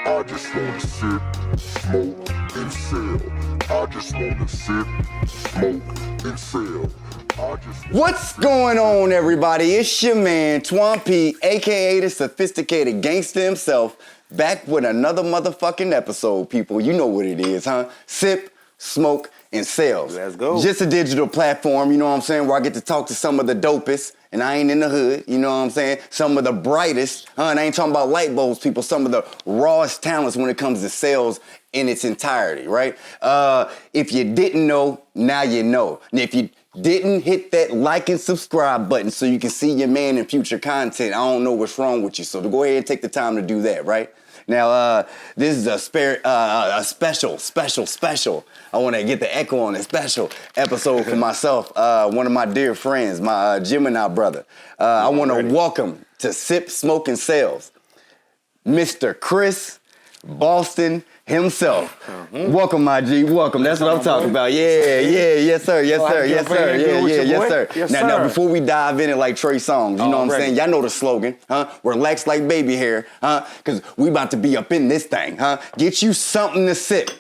I just wanna sip, smoke, and sell. I just wanna sip, smoke, and sell. What's going on, everybody? It's your man, Twan P, aka the sophisticated gangster himself, back with another motherfucking episode, people. You know what it is, huh? Sip, smoke, and sales. Let's go. Just a digital platform, you know what I'm saying, where I get to talk to some of the dopest, and I ain't in the hood, you know what I'm saying? Some of the brightest, and I ain't talking about light bulbs, people, some of the rawest talents when it comes to sales in its entirety, right? If you didn't know, now you know. And if you didn't hit that like and subscribe button so you can see your man in future content, I don't know what's wrong with you. So go ahead and take the time to do that, right? Now, this is a special. I want to get the echo on a special episode for myself. One of my dear friends, my Gemini brother. I want to welcome to Sip, Smoke, and Sales, Mr. Chris Boston himself. Welcome, my G. Welcome. That's what I'm talking about. Yes, sir. Now, before we dive in it like Trey Songz, you know what I'm saying? Y'all know the slogan, huh? Relax like baby hair, huh? Because we about to be up in this thing, huh? Get you something to sip.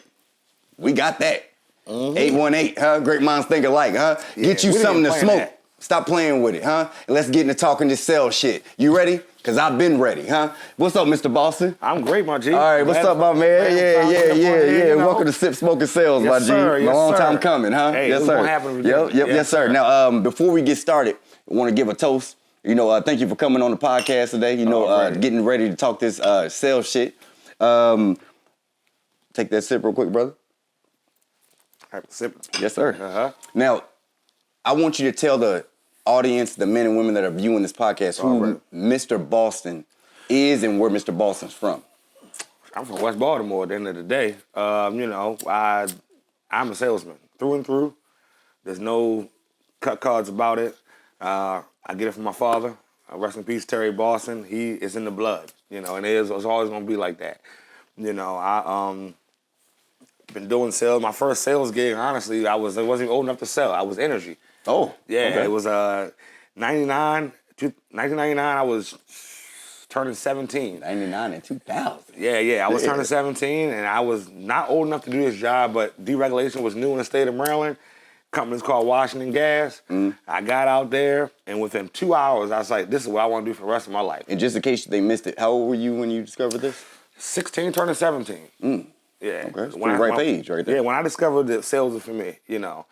We got that. 818, huh? Great minds think alike, huh? Get you something to smoke. Stop playing with it, huh? And let's get into talking this sell shit. You ready? Because I've been ready, huh? What's up, Mr. Boston? I'm great, my G. All right, what's up, my man? Yeah. Welcome to Sip, Smoke, and Sales, my G. Sir, Long time coming, huh? Hey, yes, sir. Yes, sir. Now, before we get started, I want to give a toast. You know, thank you for coming on the podcast today. You know, getting ready to talk this sales shit. Take that sip real quick, brother. All right, sip. Yes, sir. Now, I want you to tell the audience, the men and women that are viewing this podcast, who Mr. Boston is and where Mr. Boston's from. I'm from West Baltimore at the end of the day. You know, I'm a salesman through and through. There's no cut cards about it. I get it from my father. Rest in peace, Terry Boston. He is in the blood, you know, and it's always going to be like that. You know, I been doing sales. My first sales gig, honestly, I wasn't even old enough to sell. I was energy. Oh, yeah, okay. It was 1999, I was turning 17. 99 and 2000. Yeah, I was turning 17, and I was not old enough to do this job, but deregulation was new in the state of Maryland. Company's called Washington Gas. I got out there, and within 2 hours, I was like, this is what I want to do for the rest of my life. And just in case they missed it, how old were you when you discovered this? 16, turning 17. Yeah. Okay, it's pretty ripe age right there. Yeah, when I discovered that sales was for me, you know.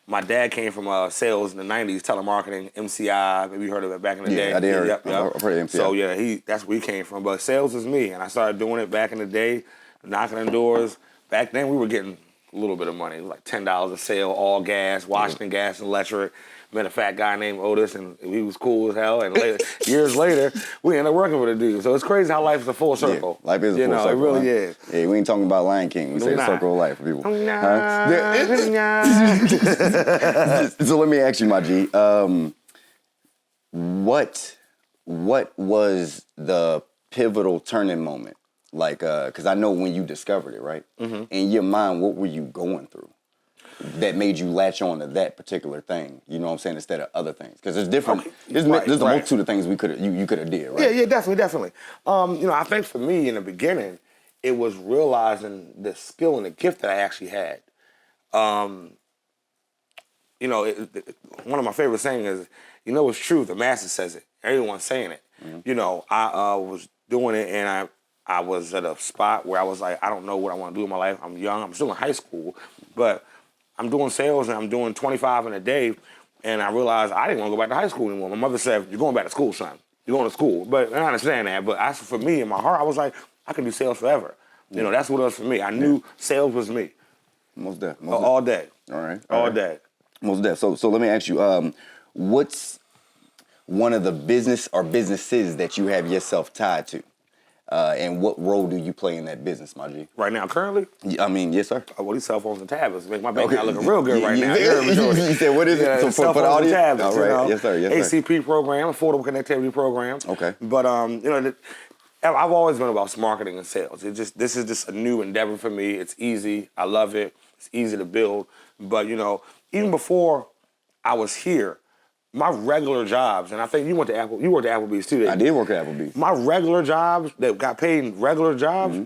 My dad came from sales in the 90s, telemarketing, MCI. Maybe you heard of it back in the day. Yeah, I did hear it. I've heard of MCI. So, yeah, that's where he came from. But sales was me, and I started doing it back in the day, knocking on doors. Back then, we were getting a little bit of money. It was like $10 a sale, all gas, Washington Gas and Electric. Met a fat guy named Otis, and he was cool as hell. And years later, we ended up working with a dude. So it's crazy how life is a full circle. Yeah, life is a full circle. It really is. Yeah, we ain't talking about Lion King. We say the circle of life for people. So let me ask you, my G. What was the pivotal turning moment? Like, because I know when you discovered it, right? In your mind, what were you going through that made you latch on to that particular thing, you know what I'm saying, instead of other things? Because there's different, there's a multitude of things you could have did, right? Yeah, definitely. You know, I think for me in the beginning, it was realizing the skill and the gift that I actually had. You know, one of my favorite sayings is, you know it's true, the master says it, everyone's saying it. You know, I was doing it, and I was at a spot where I was like, I don't know what I want to do in my life. I'm young, I'm still in high school, but I'm doing sales and I'm doing 25 in a day, and I realized I didn't want to go back to high school anymore. My mother said, you're going back to school, son. You're going to school. But I understand that. But for me, in my heart, I was like, I can do sales forever. You know, that's what it was for me. I knew sales was me. Most definitely. All day. All right. All day. Most definitely. So let me ask you, what's one of the business or businesses that you have yourself tied to? And what role do you play in that business, my G? Right now, currently? I mean, yes, sir. Well, these cell phones and tablets make my bank account looking real good right now. You said, what is it? So cell for the phones and audience? tablets, All right. you know, Yes, sir. ACP program, Affordable Connectivity Program. Okay. But, you know, I've always been about marketing and sales. This is just a new endeavor for me. It's easy. I love it. It's easy to build. But, you know, even before I was here, my regular jobs, and I think you worked at Applebee's too. I did work at Applebee's. My regular jobs that got paid regular jobs,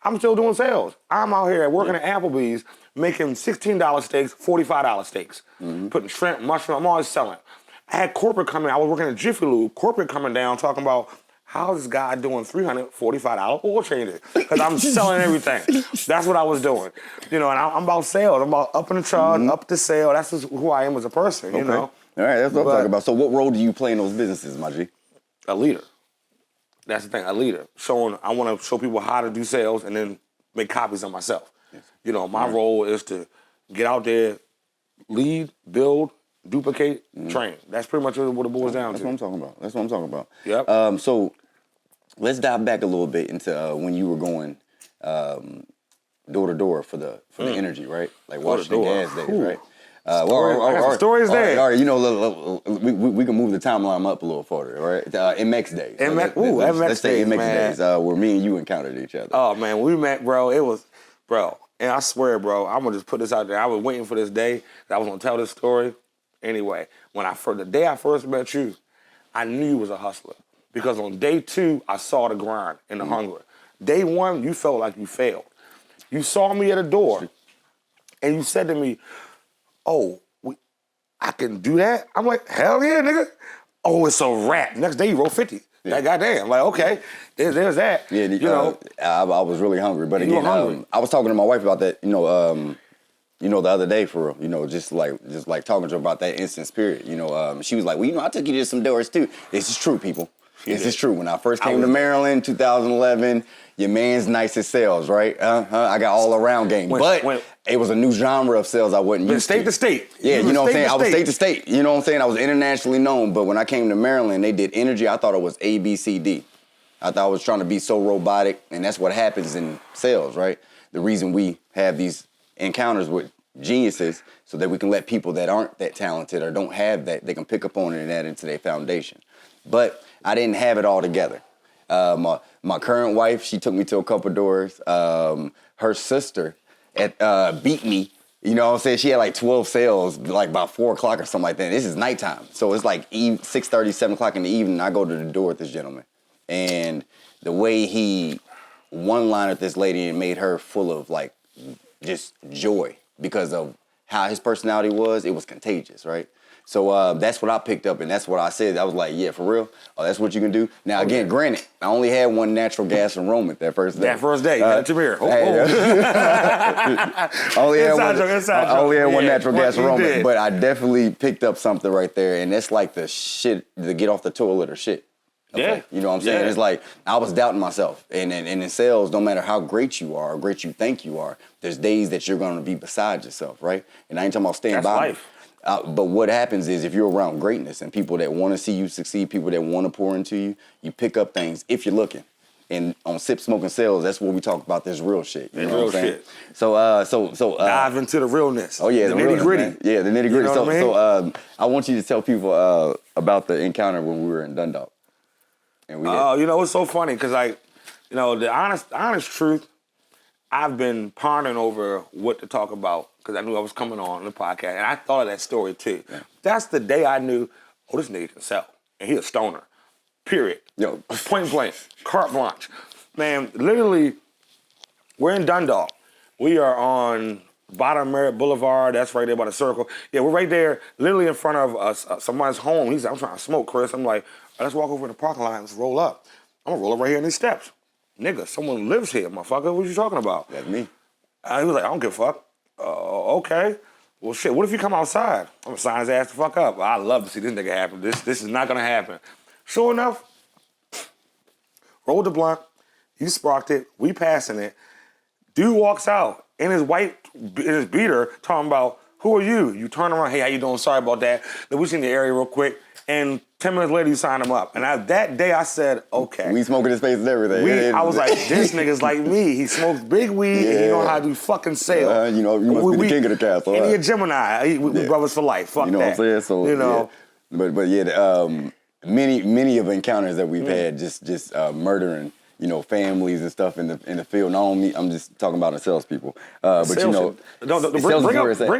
I'm still doing sales. I'm out here working at Applebee's making $16 steaks, $45 steaks, putting shrimp, mushroom. I'm always selling. I had corporate coming. I was working at Jiffy Lube. Corporate coming down talking about how this guy doing $345 oil changes because I'm selling everything. That's what I was doing, and I'm about sales. I'm about up in the chart, up the sale. That's just who I am as a person, you know. All right, that's what I'm talking about. So what role do you play in those businesses, my G? A leader. That's the thing, a leader. I want to show people how to do sales and then make copies of myself. Yes. My role is to get out there, lead, build, duplicate, train. That's pretty much what it boils down to. That's what I'm talking about. Yep. So let's dive back a little bit into when you were going door to door for the energy, right? Like Washington gas days, right? Stories there. All right, we can move the timeline up a little further, right? MX days. Let's say MX man. days, where me and you encountered each other. Oh man, when we met, bro, and I swear, bro, I'm gonna just put this out there. I was waiting for this day that I was gonna tell this story. Anyway, the day I first met you, I knew you was a hustler because on day 2 I saw the grind and the hunger. Day 1, you felt like you failed. You saw me at a door, and you said to me, "Oh, I can do that?" I'm like, "Hell yeah, nigga!" Oh, it's a wrap. Next day you wrote 50. Yeah. Like, goddamn. Like, okay, there's that. Yeah, I was really hungry, but again, I was talking to my wife about that. The other day for real. Just like talking to her about that instant spirit. She was like, "Well, I took you to some doors too." This is true, people. This is true. When I first came to Maryland, 2011, your man's nice at sales, right? I got all around game, but it was a new genre of sales I wasn't used to. State to state. Yeah, you know what I'm saying? I was state to state. You know what I'm saying? I was internationally known, but when I came to Maryland, they did energy. I thought it was A, B, C, D. I thought I was trying to be so robotic, and that's what happens in sales, right? The reason we have these encounters with geniuses so that we can let people that aren't that talented or don't have that, they can pick up on it and add into their foundation. But I didn't have it all together. My current wife, she took me to a couple doors. Her sister beat me. You know what I'm saying? She had like 12 sales, like about 4 o'clock or something like that. This is nighttime. So it's like 6:30, 7 o'clock in the evening. I go to the door with this gentleman. And the way he one-lined this lady and made her full of like just joy because of how his personality was, it was contagious, right? So that's what I picked up, and that's what I said. I was like, yeah, for real? Oh, that's what you can do? Now, again, granted, I only had one natural gas enrollment that first day. That first day, you had a Tamir. I only had one natural gas enrollment, but I definitely picked up something right there, and that's like the shit, the get off the toilet or shit. Okay. Yeah. You know what I'm saying? Yeah. It's like, I was doubting myself. And in sales, no matter how great you are or great you think you are, there's days that you're going to be beside yourself, right? And I ain't talking about staying by life. But what happens is if you're around greatness and people that want to see you succeed, people that want to pour into you, you pick up things if you're looking. And on Sip, Smoke, and Sales, that's where we talk about this real shit. You know what I'm saying? So dive into the realness. Oh yeah, the nitty gritty. Yeah, the nitty gritty. You know what I mean? I want you to tell people about the encounter when we were in Dundalk. And it's so funny because the honest truth, I've been pondering over what to talk about because I knew I was coming on the podcast, and I thought of that story too. Yeah. That's the day I knew, this nigga can sell, and he a stoner. Period. Point blank, carte blanche. Man, literally, we're in Dundalk. We are on Bottom Merritt Boulevard. That's right there by the circle. Yeah, we're right there, literally in front of somebody's home. He's like, "I'm trying to smoke, Chris." I'm like, "Let's walk over in the parking lot and let's roll up." I'm gonna roll up right here in these steps. Nigga, someone lives here, motherfucker. What you talking about? That's me. He was like, "I don't give a fuck." Okay. Well, shit, what if you come outside? I'm gonna sign his ass the fuck up. I love to see this nigga happen. This is not gonna happen. Sure enough, rolled the blunt, he sparked it, we passing it. Dude walks out in his beater talking about, "Who are you?" You turn around, "Hey, how you doing? Sorry about that. Then we seen the area real quick." And 10 minutes later, you signed him up. And that day, I said, okay. We smoking his face and everything. I was like, this nigga's like me. He smokes big weed and he know how to do fucking sales. You must be the king of the castle. And he a Gemini. We brothers for life. Fuck that. You know what I'm saying? So, many of the encounters that we've had just murdering, families and stuff in the field. Not only I'm just talking about the salespeople, but bring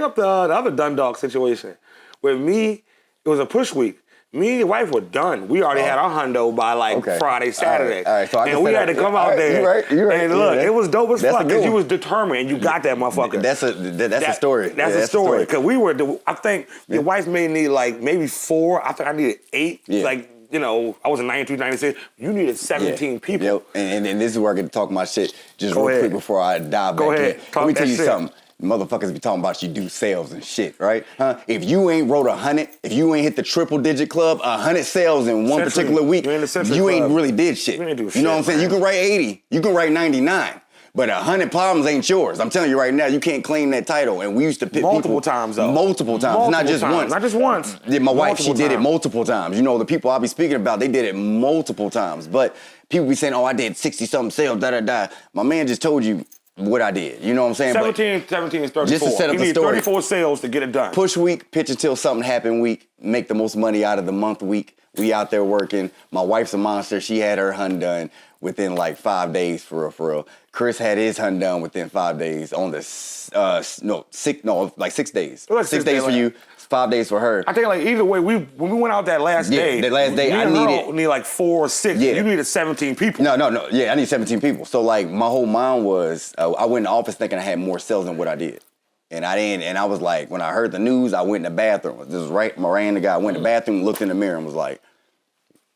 up the other Dundalk situation with me It was a push week. Me and your wife were done. We already had our hundo by like Friday, Saturday. All right. So I can and we had to come out there. You're right. And look, it was dope as fuck because you one. was determined and you got that motherfucker. That's a story. That's a story. Because I think your wife may need like maybe 4. I think I needed 8. Yeah. Like, you know, I was in 92, 96. You needed 17 people. Yep. And this is where I get to talk my shit just Go real ahead. quick before I dive Go back ahead. in. Talk Let me tell that you shit. something. Motherfuckers be talking about you do sales and shit, right? Huh? If you ain't wrote 100, if you ain't hit the triple digit club, 100 sales in one particular week, you ain't really did shit. You ain't do You shit, know what I'm saying? man. You can write 80, you can write 99. But 100 problems ain't yours. I'm telling you right now, you can't claim that title. And we used to pit Multiple people times, though. multiple times, not just once. Not just once. Yeah, my wife, she Multiple did it times. multiple times. You know, the people I be speaking about, they did it multiple times. But people be saying, oh, I did 60-something sales, da-da-da. My man just told you what I did. You know what I'm saying? 17 is 34. Just to set up you the need story. 34 sales to get it done. Push week, pitch until something happen week, make the most money out of the month week. We out there working. My wife's a monster. She had her hunt done within like 5 days for real. Chris had his hunt done within 5 days on the, 6 days. Like 6 days for you, 5 days for her. I think like either way, when we went out that last day, the last day, me I and her needed- need like 4 or 6. Yeah. You needed 17 people. No. Yeah, I need 17 people. So like my whole mind was, I went in the office thinking I had more sales than what I did. And I didn't, and I was like, when I heard the news, I went in the bathroom. This was right, Moran, the guy, went in the bathroom, looked in the mirror and was like,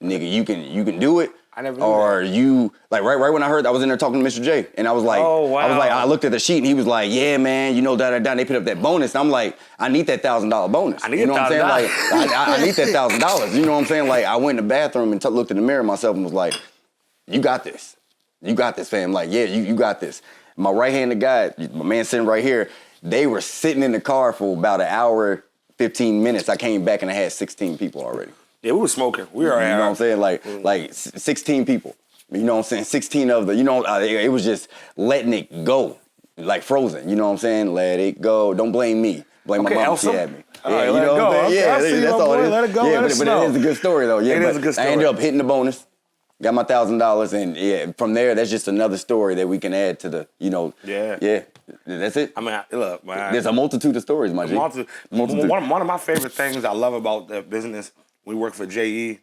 nigga, you can do it. I never knew or you, like right when I heard, I was in there talking to Mr. J. And I was like, Oh, wow. I looked at the sheet and he was like, yeah, man, you know, da-da-da. They put up that bonus. And I'm like, I need that $1,000 bonus. I need you know what I'm saying? $1,000. Like, I need that $1,000. You know what I'm saying? Like, I went in the bathroom and looked in the mirror myself and was like, you got this. You got this, fam. Like, yeah, you got this. My right-handed guy, my man sitting right here, they were sitting in the car for about an hour, 15 minutes. I came back and I had 16 people already. Yeah, we were smoking. We were You know what I'm saying? Like 16 people. You know what I'm saying? 16 of the, it was just letting it go. Like Frozen. You know what I'm saying? Let it go. Don't blame me. Blame my mom. Elsa. She had me. All right, you let it know go. what I'm saying? Okay, I Yeah, see that's you, all boy. it is. Let it go, Yeah, let it but snow. it is a good story though. Yeah, It but is a good story. I ended up hitting the bonus. Got my $1,000 and yeah, from there, that's just another story that we can add to the, Yeah. That's it. I mean, look, man. There's a multitude of stories, my G. Multitude. One of my favorite things I love about the business, we work for JE,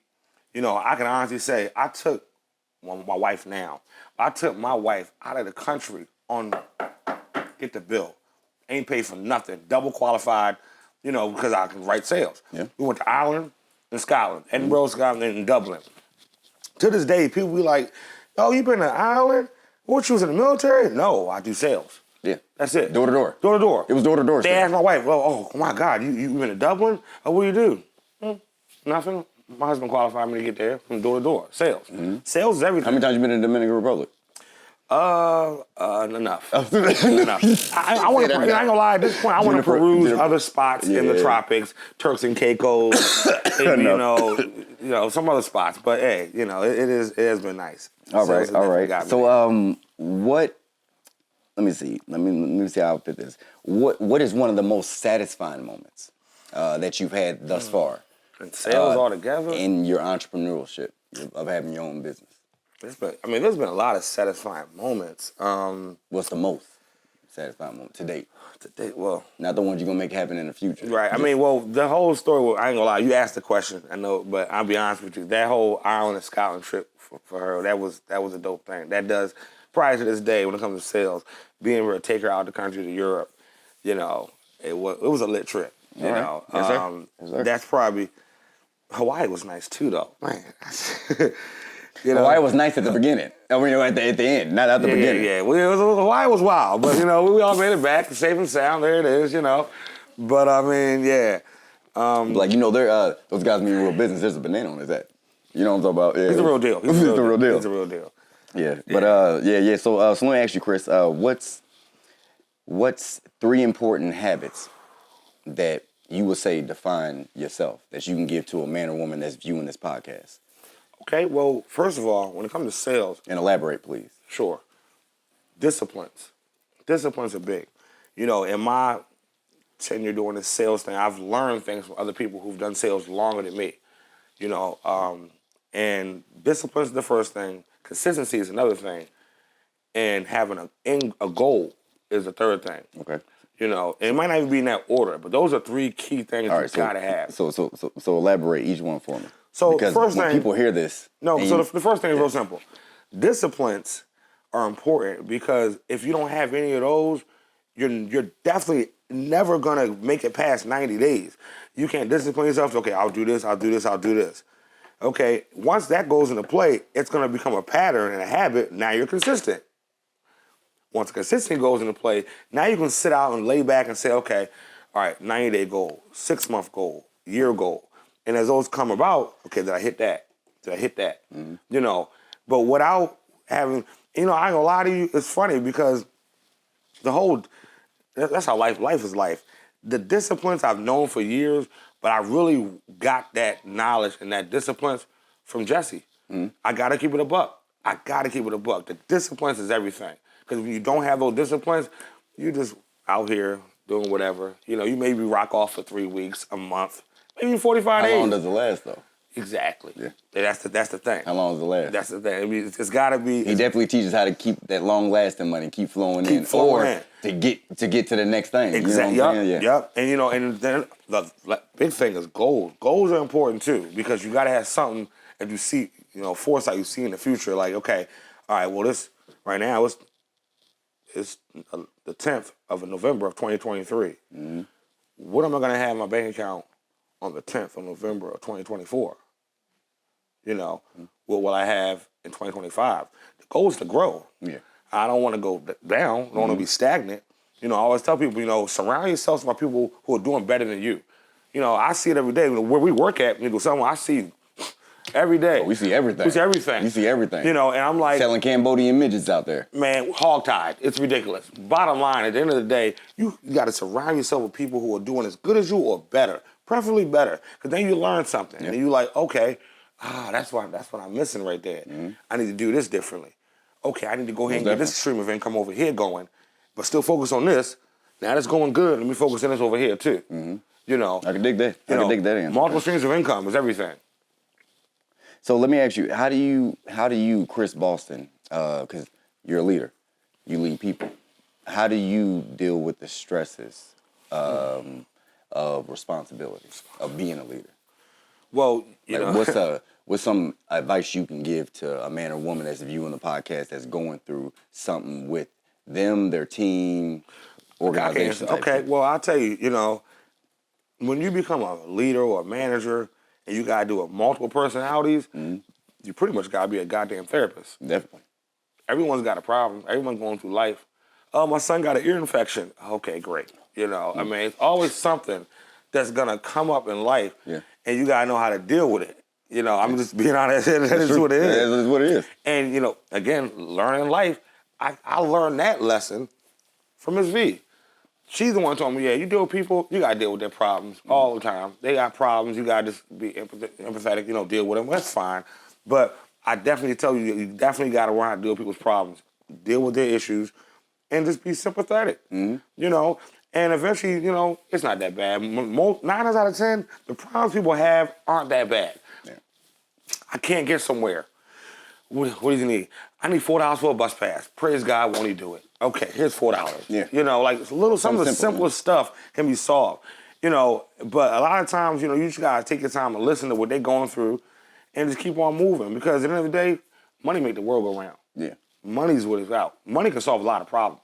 I can honestly say I took my wife now. I took my wife out of the country on get the bill. Ain't paid for nothing. Double qualified, because I can write sales. Yeah. We went to Ireland and Scotland, Edinburgh, Scotland, and Dublin. To this day, people be like, oh, you been to Ireland? What, you was in the military? No, I do sales. Yeah. That's it. Door to door. Door to door. It was door to door. They asked my wife, oh my God, you been to Dublin? Oh, what do you do? Nothing. My husband qualified me to get there from door to door. Sales. Sales is everything. How many times you been in the Dominican Republic? Enough. Enough. I want to. I ain't gonna lie. At this point, I want to peruse other spots in the tropics, Turks and Caicos, and, some other spots. But hey, it has been nice. All Sales has right. definitely got me So, what? Let me see. Let me see how I fit this. What is one of the most satisfying moments that you've had thus far? And sales altogether in your entrepreneurship of having your own business. There's been a lot of satisfying moments. What's the most satisfying moment to date? Well, not the ones you're gonna make happen in the future. Right. The whole story. I ain't gonna lie. You asked the question. I know, but I'll be honest with you. That whole Ireland and Scotland trip for her, that was a dope thing. That does. Prior to this day, when it comes to sales, being able to take her out of the country to Europe, it was a lit trip. You know, yes, sir. Yes, sir. That's probably. Hawaii was nice too, though. Man. Hawaii was nice at the beginning. At the end, not at the beginning. Yeah. Hawaii was wild, but we all made it back safe and sound. There it is, But yeah. Those guys mean real business. There's a banana on his head. You know what I'm talking about? Yeah. He's a real deal. He's the real deal. He's a real deal. Yeah. But yeah. So let me ask you, Chris. What's 3 important habits that you would say define yourself that you can give to a man or woman that's viewing this podcast? Okay, well, first of all, when it comes to sales... And elaborate, please. Sure. Disciplines. Disciplines are big. In my tenure doing this sales thing, I've learned things from other people who've done sales longer than me. And discipline's the first thing. Consistency is another thing. And having a goal is the third thing. Okay. You know, and it might not even be in that order, but those are 3 key things you gotta have. So elaborate each one for me. So because first when thing, people hear this, no. So the first thing is real simple. Disciplines are important because if you don't have any of those, you're definitely never gonna make it past 90 days. You can't discipline yourself. Okay, I'll do this. I'll do this. I'll do this. Okay, once that goes into play, it's gonna become a pattern and a habit. Now you're consistent. Once consistency goes into play, now you can sit out and lay back and say, okay, all right, 90-day goal, 6-month goal, year goal. And as those come about, okay, did I hit that? Did I hit that? Mm-hmm. You know, but without having, you know, I ain't gonna lie to you, it's funny because that's how life is life. The disciplines I've known for years, but I really got that knowledge and that disciplines from Jesse. Mm-hmm. I gotta keep it a buck. The disciplines is everything. Because when you don't have those disciplines, you just out here doing whatever. You know, you maybe rock off for 3 weeks, a month, maybe 45 days. How long does it last, though? Exactly. Yeah. That's the thing. How long does it last? That's the thing. I mean, it's got to be. He definitely teaches how to keep that long-lasting money, keep flowing in, to get to the next thing. Exactly. You know what I'm saying? Yep. And you know, and then the big thing is goals. Goals are important too because you got to have something. If you see, you know, foresight, you see in the future, like, okay, all right, well, this right now it's the 10th of November of 2023. Mm-hmm. What am I going to have in my bank account on the 10th of November of 2024? You know, what will I have in 2025? The goal is to grow. Yeah. I don't want to go down. I don't want to be stagnant. You know, I always tell people, you know, surround yourself by people who are doing better than you. You know, I see it every day. Where we work at, you know, someone I see every day. Oh, we see everything. You see everything. You know, and I'm like... Selling Cambodian midgets out there. Man, hogtied. It's ridiculous. Bottom line, at the end of the day, you got to surround yourself with people who are doing as good as you or better. Preferably better. Because then you learn something. Yeah. And you're like, okay, that's what I'm missing right there. Mm-hmm. I need to do this differently. Okay, I need to go ahead and get this stream of income over here going, but still focus on this. Now that's going good. Let me focus on this over here, too. Mm-hmm. You know. I can dig that. I can dig that in. Multiple streams of income is everything. So let me ask you, how do you, Chris Boston, because you're a leader, you lead people, how do you deal with the stresses of responsibility, of being a leader? Well, you know. What's some advice you can give to a man or woman that's viewing the podcast that's going through something with them, their team, organization? Okay, well, I'll tell you, you know, when you become a leader or a manager, and you gotta do it multiple personalities, you pretty much gotta be a goddamn therapist. Definitely. Everyone's got a problem. Everyone's going through life. Oh, my son got an ear infection. Okay, great. You know, I mean, it's always something that's gonna come up in life, and you gotta know how to deal with it. You know, I'm just being honest. That is what it is. That is what it is. And you know, again, learning life, I learned that lesson from Ms. V. She's the one who told me, yeah, you deal with people, you got to deal with their problems all the time. They got problems, you got to just be empathetic, you know, deal with them. That's fine. But I definitely tell you, you definitely got to learn how to deal with people's problems, deal with their issues, and just be sympathetic, you know. And eventually, you know, it's not that bad. 9 out of 10, the problems people have aren't that bad. Yeah. I can't get somewhere. What do you need? I need $4 for a bus pass. Praise God, won't he do it? Okay, here's $4. Yeah. You know, like some of the simplest stuff can be solved. You know, but a lot of times, you know, you just gotta take your time and listen to what they're going through and just keep on moving. Because at the end of the day, money make the world go round. Yeah. Money's what it's about. Money can solve a lot of problems.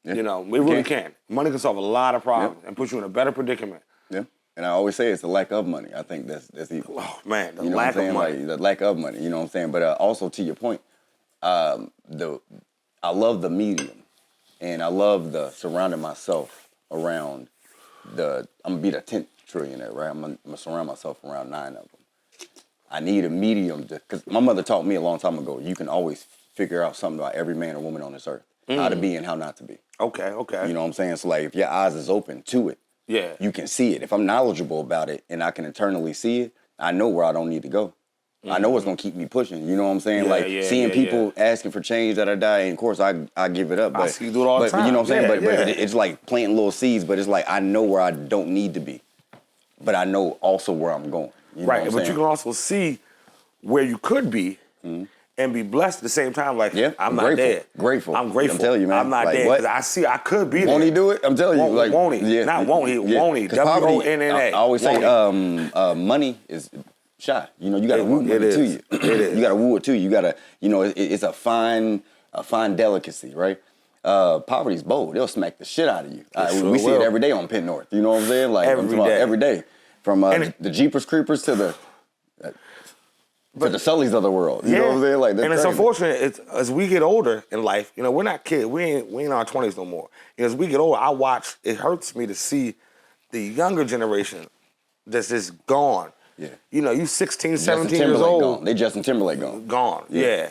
Yeah. You know, it really can. Money can solve a lot of problems and put you in a better predicament. Yeah. And I always say it's the lack of money. I think that's evil. Oh man, the you know lack of money. Like, the lack of money. You know what I'm saying? But also to your point, I love the medium, and I love the surrounding myself around I'm gonna be the 10th trillionaire, right? I'm gonna surround myself around 9 of them. I need a medium because my mother taught me a long time ago. You can always figure out something about every man or woman on this earth, how to be and how not to be. Okay. You know what I'm saying? So like, if your eyes is open to it. Yeah. You can see it. If I'm knowledgeable about it and I can internally see it, I know where I don't need to go. I know what's gonna keep me pushing. You know what I'm saying? Seeing people asking for change that I die, and of course I give it up. But, I see you do it all the time. But you know what I'm saying? But it's like planting little seeds, but it's like I know where I don't need to be. But I know also where I'm going. You know right, but you can also see where you could be and and be blessed at the same time. Like, Yeah, I'm not grateful. dead. Grateful. I'm grateful. I'm telling you, man. I'm not Like, dead what? because I could be there. Won't he do it? I'm telling you. Like, Won't he? Yeah, Not won't he? yeah. Won't he? 'Cause poverty, WONNA. I always say, Won't he? money is shy. You know, you got to woo money It to is. you. It is. You got to woo it to you. You got to, you know, it's a fine delicacy, right? Poverty's bold. They'll smack the shit out of you. sure We see it will. every day on Penn North. You know what I'm saying? Like Every I'm talking about day. every day, from the Jeepers Creepers to the Sullys of the world. You know what I'm saying? Like, that's and it's crazy. unfortunate. As we get older in life, you know, we're not kids. We ain't in our 20s no more. And as we get older, I watch. It hurts me to see the younger generation that's just gone. Yeah. You know, you 16, Justin 17 years Timberlake old. gone. They Justin Timberlake gone. Gone. Yeah.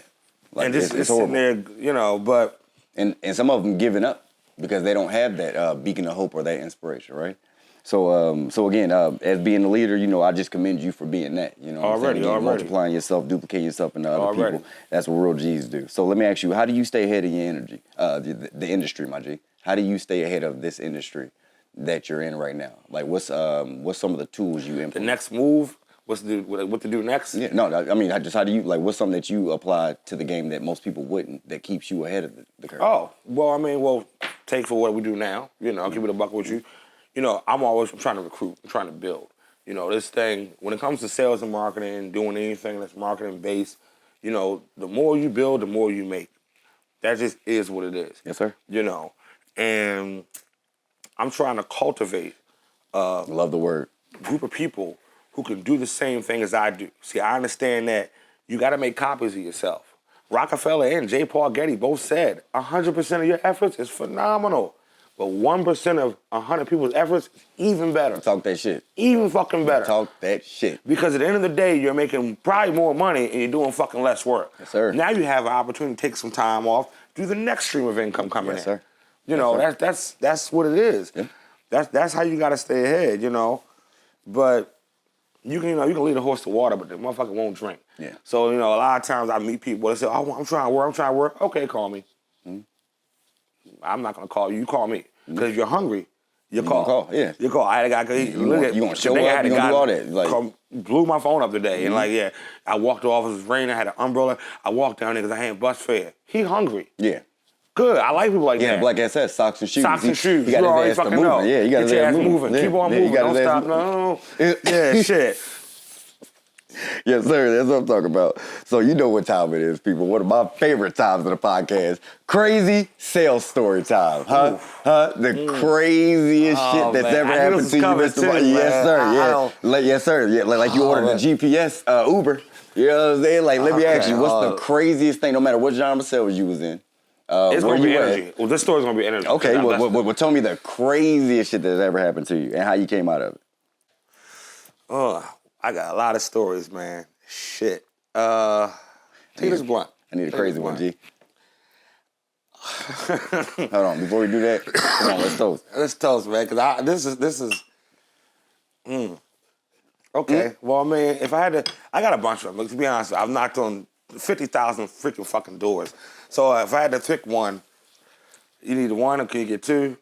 Like, and just it's sitting horrible. there, you know, but And some of them giving up because they don't have that beacon of hope or that inspiration, right? So again, as being a leader, you know, I just commend you for being that. You know, what I'm saying? Again, multiplying yourself, duplicating yourself into other people. That's what real G's do. So let me ask you, how do you stay ahead of your energy, the industry, my G? How do you stay ahead of this industry that you're in right now? Like, what's some of the tools you implement? the next move, what to do next? Yeah, no, I mean, how do you, like, what's something that you apply to the game that most people wouldn't, that keeps you ahead of the curve? Oh, well, I mean, take for what we do now. You know, I'll keep it a buck with you. You know, I'm trying to recruit, I'm trying to build. You know, this thing, when it comes to sales and marketing, doing anything that's marketing based, you know, the more you build, the more you make. That just is what it is. Yes, sir. You know, and I'm trying to cultivate Love the word. a group of people who can do the same thing as I do. See, I understand that you got to make copies of yourself. Rockefeller and J. Paul Getty both said 100% of your efforts is phenomenal. But 1% of 100 people's efforts is even better. Talk that shit. Even fucking better. Talk that shit. Because at the end of the day, you're making probably more money and you're doing fucking less work. Yes, sir. Now you have an opportunity to take some time off, do the next stream of income coming in. Yes, sir. You know, that's what it is. Yeah. That's how you gotta stay ahead, you know. But you can lead a horse to water, but the motherfucker won't drink. Yeah. So, you know, a lot of times I meet people that say, oh, I'm trying to work. Okay, call me. I'm not gonna call you. You call me. Because if you're hungry, you call. call, yeah. You call. I got to eat. You gonna show up, you gonna do all that. Like, blew my phone up today. And like, yeah, I walked to the office, it was raining, I had an umbrella. I walked down there because I had bus fare. He hungry. yeah. Good. I like people like Yeah, that. black ass has socks and shoes. Socks and shoes. He got You already his ass to fucking know. moving. Yeah, he got Get his your ass ass moving. Keep on moving. Don't stop. No. Yeah, shit. Yes, sir. That's what I'm talking about. So you know what time it is, people. One of my favorite times of the podcast. Crazy sales story time. The craziest shit that's ever happened to you, Mr. Yes, sir. Yeah. Yes, sir. Yeah, like you ordered a GPS Uber. You know what I'm saying? Like, let me ask you, what's the craziest thing, no matter what genre of sales you was in? It's going to be energy. Well, this story's going to be energy. Okay, well, tell me the craziest shit that's ever happened to you and how you came out of it. I got a lot of stories, man. Shit. Take this blunt. I need a crazy one, G. Hold on, before we do that, come on, let's toast. Let's toast, man, because this is. Okay, well, I mean, if I had to, I got a bunch of them. To be honest, I've knocked on 50,000 freaking fucking doors. So if I had to pick one, you need one or can you get two?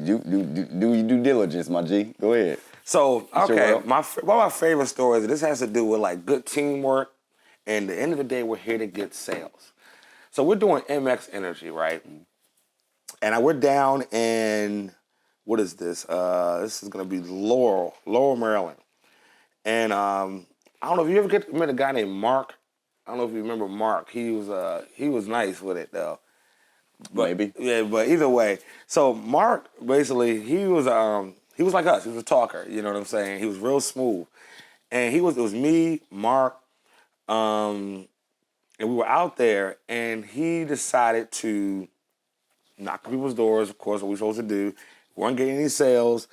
Do your due diligence, my G. Go ahead. So, okay, Well. one of my favorite stories, this has to do with like good teamwork, and at the end of the day, we're here to get sales. So we're doing MX Energy, right? And we're down in, what is this? This is gonna be Laurel, Maryland. And I don't know if you ever met a guy named Mark. I don't know if you remember Mark. He was nice with it though. But, Maybe. Yeah, but either way. So Mark, basically, he was like us. He was a talker, you know what I'm saying? He was real smooth. And it was me, Mark, and we were out there, and he decided to knock on people's doors, of course, what we're supposed to do. We weren't getting any sales.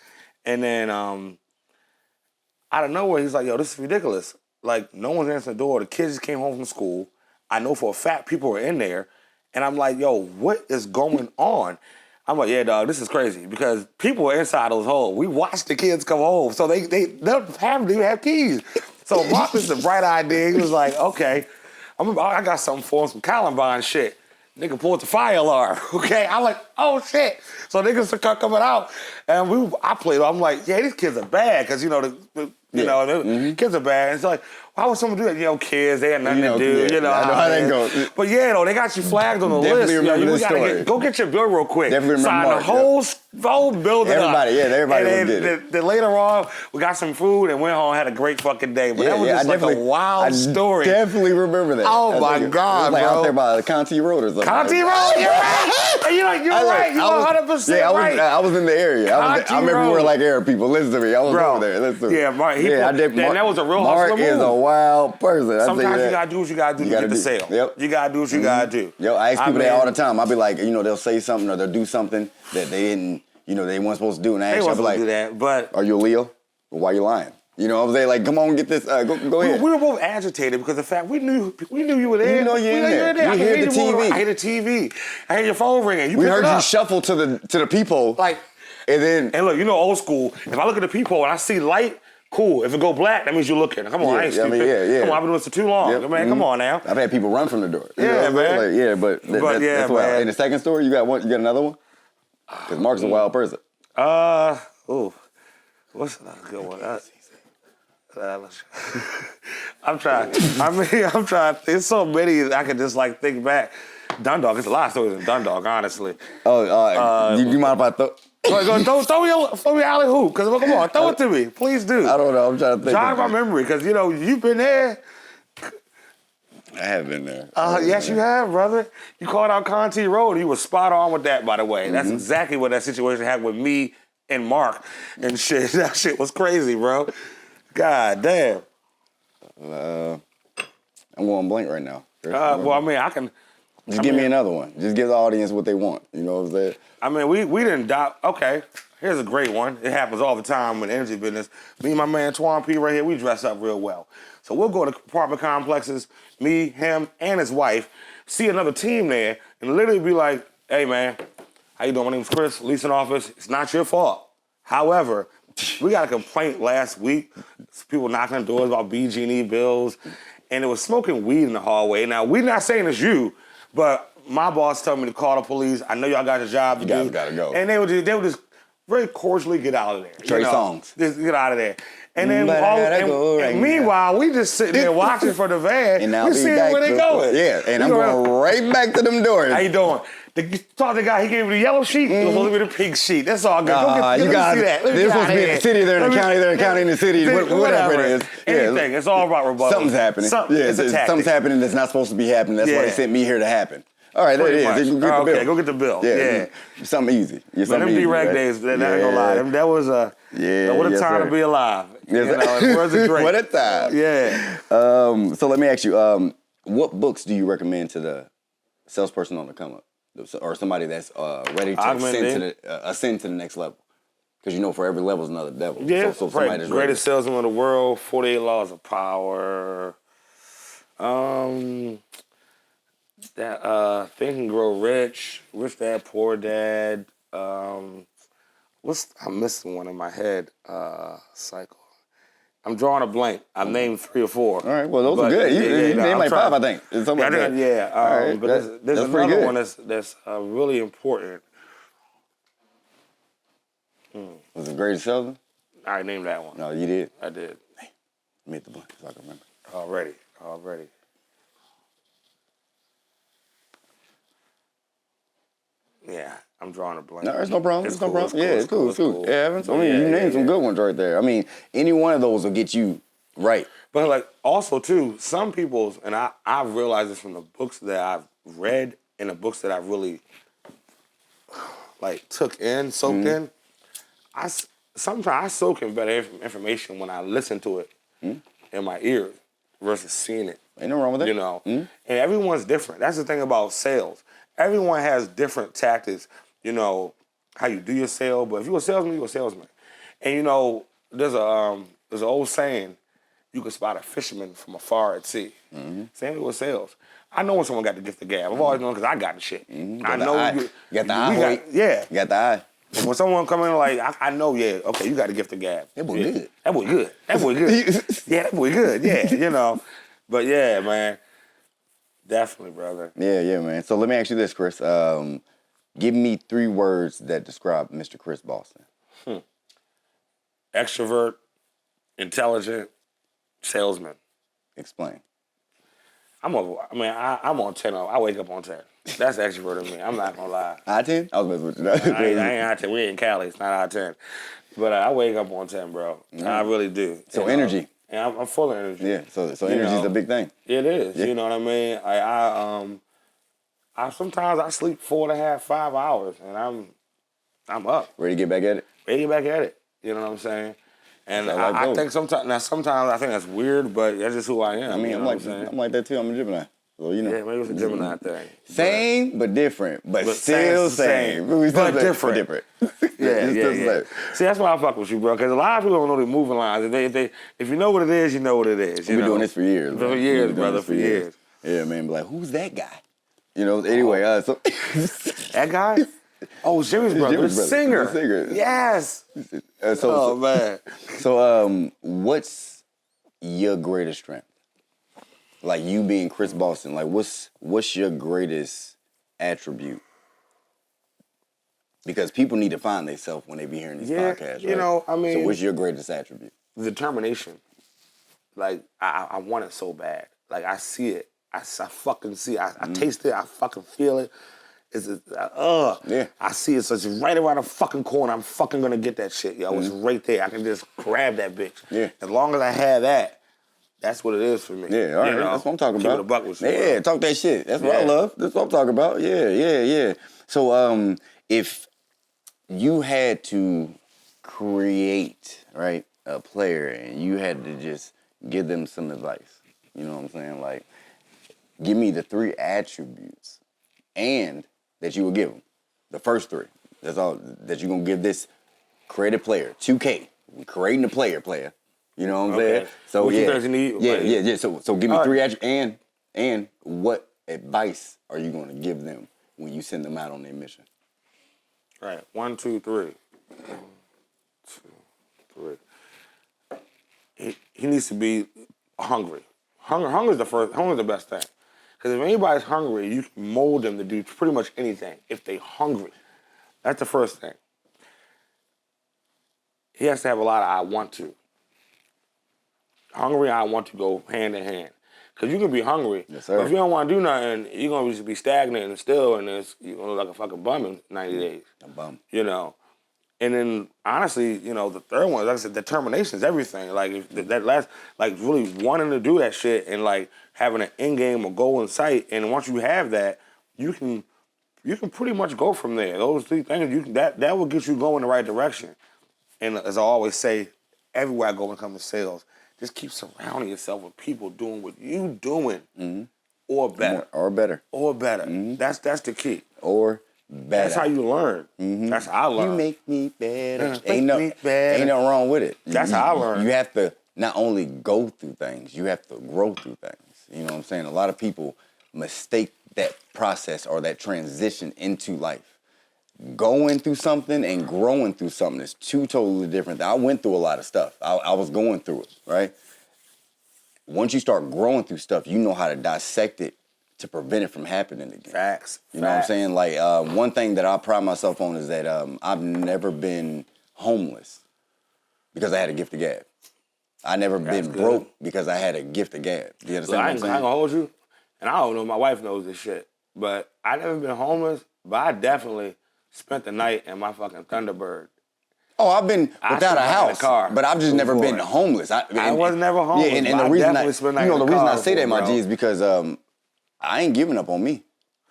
And then out of nowhere, he's like, yo, this is ridiculous. Like, no one's answering the door. The kids just came home from school. I know for a fact people were in there. And I'm like, yo, what is going on? I'm like, yeah, dog, this is crazy because people are inside those holes. We watched the kids come home, so they don't even have keys. So Mark was a bright idea. He was like, okay, I got something for him, some Columbine shit. Nigga pulled the fire alarm, okay? I'm like, oh shit. So niggas start coming out, and I played. I'm like, yeah, these kids are bad because you know You know, kids are bad. It's like, why would someone do that? You know, kids, they had nothing to do. You know I know how that goes. But yeah, though, they got you flagged on the list. Remember this story. Go get your bill real quick. Definitely remember Sign Mark, the whole building everybody and did it. Then later on, we got some food and went home, had a great fucking day. But that was just like a wild story. I definitely remember that. Oh my God, it was like bro. out there by the Conti Road or something. Conti Road, you're right. You're right. You're 100% right. I was in the area. I remember we were like Arab people. Listen to me. I was over there. Listen to me. Yeah, Mark. That was a real hustler move. Mark is a wild person. Sometimes you gotta do what you gotta do to get the sale. Yep. You gotta do what you gotta do. Yo, I ask people that all the time. I'll be like, they'll say something or they'll do something that they didn't, they weren't supposed to do. And I ask, I'll be like, do that, but are you a Leo? Well, why are you lying? You know what I'm saying? Like, come on, get this. Go ahead. We were both agitated because the fact we knew you were there. You know you're in there. You hear the TV. I hear the TV. I hear your phone ringing. We heard you shuffle to the people. Like, and look, old school. If I look at the people and I see light, cool. If it go black, that means you're looking. Come on, I ain't stupid. Come on, I've been doing this for too long. Yep. Man, come on now. I've had people run from the door. Yeah, man. But that's why. In the second story, you got another one? Because Mark's a wild person. What's another good one? I'm trying. I'm trying. There's so many I can just think back. Dundalk. There's a lot of stories in Dundalk, honestly. You mind if I throw? Throw me alley hoop, because come on, throw it to me, please do. I don't know. I'm trying to think. Jog my memory, because you've been there. I have been there. Yes, you have, brother. You called out Conti Road. You were spot on with that, by the way. That's exactly what that situation happened with me and Mark and shit. That shit was crazy, bro. God damn. I'm going blank right now. I can. Just give me another one. Just give the audience what they want. You know what I'm saying? I mean, we didn't die. Okay, here's a great one. It happens all the time in the energy business. Me and my man Twan P right here, we dress up real well. So we'll go to apartment complexes, me, him, and his wife, see another team there, and literally be like, hey, man, how you doing? My name's Chris, leasing office. It's not your fault. However, we got a complaint last week. People knocking on doors about BG&E bills, and it was smoking weed in the hallway. Now, we're not saying it's you, but my boss told me to call the police. I know y'all got a job to do. You guys gotta go. And they would just very cordially get out of there. Trey Songz. Just get out of there. And then meanwhile, we just sitting there watching for the van. And we seeing where they going. Yeah, and I'm going right back to them doors. How you doing? Talk to the guy, he gave me the yellow sheet. It was supposed to be the pink sheet. That's all good. Let me see that. There's supposed to be in the city, they're in the county, they're in the county, in the city, whatever it is. Anything. It's all about rebuttal. Something's happening. Something's happening that's not supposed to be happening. That's why they sent me here to happen. All right, there it is. Go get the bill. Yeah. Something easy. But them D-Rag days, not gonna lie. That was what a time to be alive. Words of Drake. What a time. Yeah. So let me ask you, what books do you recommend to the salesperson on the come up? Or somebody that's ready to ascend to the next level? Because for every level is another devil. Yeah, so right. Greatest salesman in the world, 48 Laws of Power. That Think and Grow Rich, Rich Dad, Poor Dad. I'm missing one in my head. Cycle. I'm drawing a blank. I've named 3 or 4. All right, well, those are good. You named like 5, I think. But there's another one that's really important. Was it Greatest Salesman? I named that one. No, you did? I did. Let me hit the blank so I can remember. Already. Yeah, I'm drawing a blank. No, it's no problem. It's no problem. It's cool. Yeah, Evans. You named some good ones right there. I mean, any one of those will get you right. But also too, some people's, and I've realized this from the books that I've read and the books that I really soaked in. Sometimes I soak in better information when I listen to it in my ears versus seeing it. Ain't no wrong with it. And everyone's different. That's the thing about sales. Everyone has different tactics, how you do your sale. But if you're a salesman, you're a salesman. And, there's an old saying, you can spot a fisherman from afar at sea. Same with sales. I know when someone got the gift of gab. I've always known because I got the shit. I know you got the eye. You got the eye. And when someone come in I know, okay, you got the gift of gab. That boy good. That boy good. Yeah, that boy good. Yeah, But yeah, man. Definitely, brother. Yeah, man. So let me ask you this, Chris. Give me 3 words that describe Mr. Chris Boston. Extrovert, intelligent salesman. Explain. I'm on 10. I wake up on 10. That's extrovert of me. I'm not gonna lie. Out of 10? I was messing with you. I ain't out of 10. We in Cali. It's not out of 10. But I wake up on 10, bro. I really do. So energy. And I'm full of energy. Yeah. So energy is a big thing. It is. Yeah. You know what I mean? I sometimes I sleep 4.5, 5 hours, and I'm up. Ready to get back at it? Ready to get back at it. You know what I'm saying? And I think sometimes I think that's weird, but that's just who I am. I mean, you know I'm what I'm saying? like that too. I'm a Gemini. So, you know. Yeah, maybe it's a Gemini thing. Same, but different. But still same. But different. Yeah. See, that's why I fuck with you, bro. Because a lot of people don't know the moving lines. If you know what it is, you know what it is. We've been doing this for years. For years, brother. For years. Yeah, man. Be like, who's that guy? You know. Anyway, so that guy. Oh, Jimmy's brother, the singer. Yes. Oh man. So, what's your greatest strength? Like you being Chris Boston, like what's your greatest attribute? Because people need to find themselves when they be hearing these podcasts, right? You know, I mean, so what's your greatest attribute? Determination. Like I want it so bad. Like I see it. I fucking see it. I taste it. I fucking feel it. I see it. So it's right around the fucking corner. I'm fucking gonna get that shit, yo. It's right there. I can just grab that bitch. Yeah. As long as I have that, that's what it is for me. Yeah, all right. That's what I'm talking about. Keep it a buck with you, yeah, bro. talk that shit. That's what I love. That's what I'm talking about. Yeah. So, if you had to create, right, a player and you had to just give them some advice, you know what I'm saying? Like, give me the 3 attributes and that you would give them. The first 3. That's all that you're going to give this creative player. 2K. Creating a player. You know what I'm saying? So, what you guys need? Yeah. So give me 3 attributes and what advice are you going to give them when you send them out on their mission? Right. 1, 2, 3. 1, 2, 3. He needs to be hungry. Hunger is the best thing. Because if anybody's hungry, you can mold them to do pretty much anything if they're hungry. That's the first thing. He has to have a lot of I want to. Hungry and I want to go hand in hand. Because you can be hungry. Yes, sir. But if you don't want to do nothing, you're going to be stagnant and still, and you're going to look like a fucking bum in 90 days. A bum. You know? And then, honestly, you know, the third one, like I said, determination is everything. Like, if that last, like, really wanting to do that shit and, like, having an end game or goal in sight. And once you have that, you can pretty much go from there. Those 3 things, that will get you going in the right direction. And as I always say, everywhere I go when it comes to sales, just keep surrounding yourself with people doing what you doing, or better. Or better. Or better. That's the key. Or better. That's how you learn. That's how I learn. You make me better. Ain't Ain't nothing wrong with it. That's how I learn. You have to not only go through things, you have to grow through things. You know what I'm saying? A lot of people mistake that process or that transition into life. Going through something and growing through something is 2 totally different. I went through a lot of stuff. I was going through it, right? Once you start growing through stuff, you know how to dissect it to prevent it from happening again. Facts. You know what I'm saying? Like, one thing that I pride myself on is that I've never been homeless because I had a gift of gab. I never been broke because I had a gift of gab. You understand what I'm saying? I ain't gonna hold you, and I don't know, my wife knows this shit, but I never been homeless, but I definitely spent the night in my fucking Thunderbird. Oh, I've been without a house, but I've just never been homeless. I was never homeless. Yeah, and the reason I say that, my G, is because I ain't giving up on me.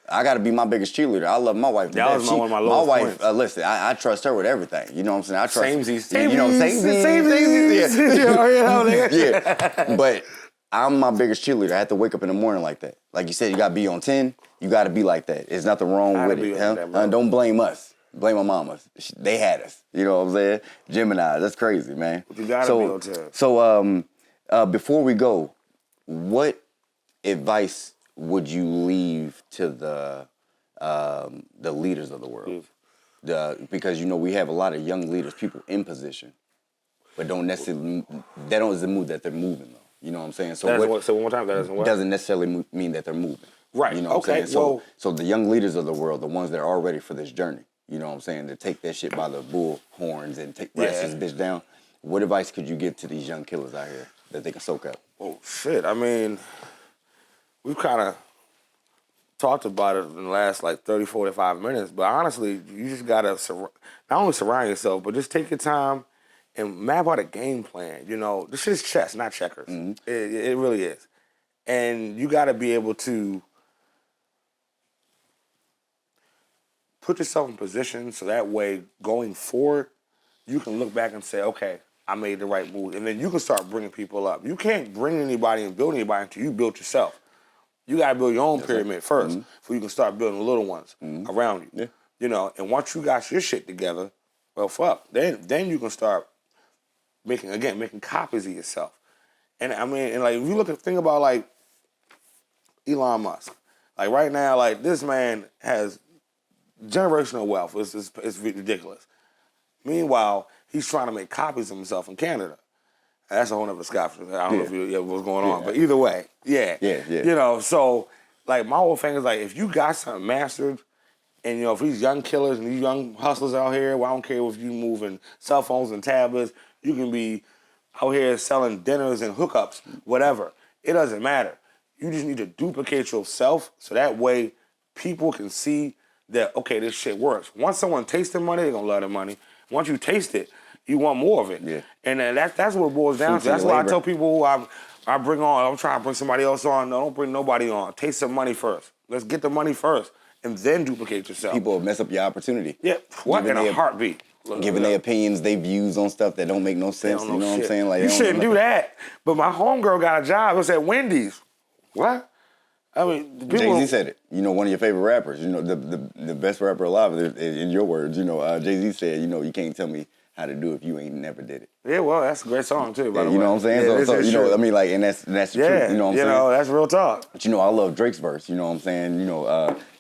I got to be my biggest cheerleader. I love my wife. That was one of my lowest wife, listen, I trust her with everything. You know what I'm saying? I trust. Samesies. You know, samesies. Yeah. But I'm my biggest cheerleader. I have to wake up in the morning like that. Like you said, you got to be on 10. You got to be like that. There's nothing wrong with it. Don't blame us. Blame our mamas. They had us. You know what I'm saying? Gemini. That's crazy, man. You got to be on 10. So before we go, what advice would you leave to the leaders of the world? Because, you know, we have a lot of young leaders, people in position, but don't necessarily, that doesn't move that they're moving, though. You know what I'm saying? So one more time, that doesn't what? Doesn't necessarily mean that they're moving. Right. You know what I'm saying? Well, so the young leaders of the world, the ones that are all ready for this journey, you know what I'm saying, to take that shit by the bull horns and rest this bitch down, What advice could you give to these young killers out here that they can soak up? Oh, shit. I mean, we've kind of talked about it in the last like 30, 45 minutes, but honestly, you just got to not only surround yourself, but just take your time and map out a game plan. You know, this shit is chess, not checkers. It really is. And you got to be able to put yourself in position so that way, going forward, you can look back and say, okay, I made the right move. And then you can start bringing people up. You can't bring anybody and build anybody until you build yourself. You got to build your own pyramid first before you can start building the little ones around you. Yeah. You know, and once you got your shit together, well, fuck, then you can start making copies of yourself. And I mean, and like, if you think about like Elon Musk, like right now, like this man has generational wealth. It's ridiculous. Meanwhile, he's trying to make copies of himself in Canada. That's a whole nother Scott. I don't know if you what's going on, but either way, yeah. You know, so like my whole thing is like, if you got something mastered, and you know, if these young killers and these young hustlers out here, well, I don't care if you moving cell phones and tablets, you can be out here selling dinners and hookups, whatever. It doesn't matter. You just need to duplicate yourself so that way people can see that, okay, this shit works. Once someone tastes the money, they're gonna love the money. Once you taste it, you want more of it. Yeah. And that's what it boils down to. That's why I tell people who I bring on, I'm trying to bring somebody else on. No, don't bring nobody on. Taste some money first. Let's get the money first and then duplicate yourself. People mess up your opportunity. Yeah, what in a heartbeat. Giving their opinions, their views on stuff that don't make no sense. You know what I'm saying? Like, you shouldn't do that. But my homegirl got a job. It was at Wendy's. What? I mean, people... Jay-Z said it. You know, one of your favorite rappers. You know, the best rapper alive, in your words. You know, Jay-Z said, you know, you can't tell me how to do it if you ain't never did it. Yeah, well, that's a great song too. By the way. You know what I'm saying? Yeah, so you know, I mean, like, and that's the truth. You know what I'm saying? You know, that's real talk. But you know, I love Drake's verse. You know what I'm saying?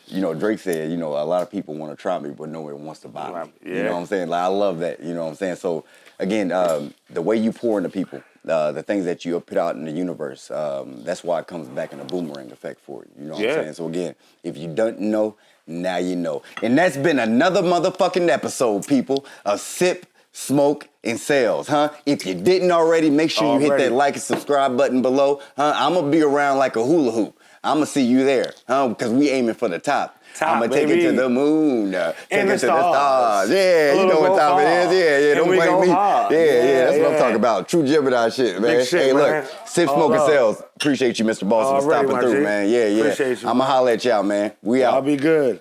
You know, Drake said, you know, a lot of people want to try me, but no one wants to buy me. Yeah. You know what I'm saying? Like, I love that. You know what I'm saying? So, again, the way you pour into people, the things that you put out in the universe, that's why it comes back in a boomerang effect for you. You know what I'm saying? So, again, if you don't know, now you know. And that's been another motherfucking episode, people, of Sip, Smoke, and Sales, huh? If you didn't already, make sure you hit that like and subscribe button below, huh? I'm going to be around like a hula hoop. I'm going to see you there, huh? Because we aiming for the top. I'm going to take it to the moon, take it to the stars. Yeah, you know what time it is. Yeah, don't blame me. Yeah, that's what I'm talking about. True Gemini shit, man. Hey, look, Sip, Smoke, and Sales. Appreciate you, Mr. Boston, for stopping through, man. Yeah. Appreciate you. I'm going to holler at y'all, man. We out. I'll be good.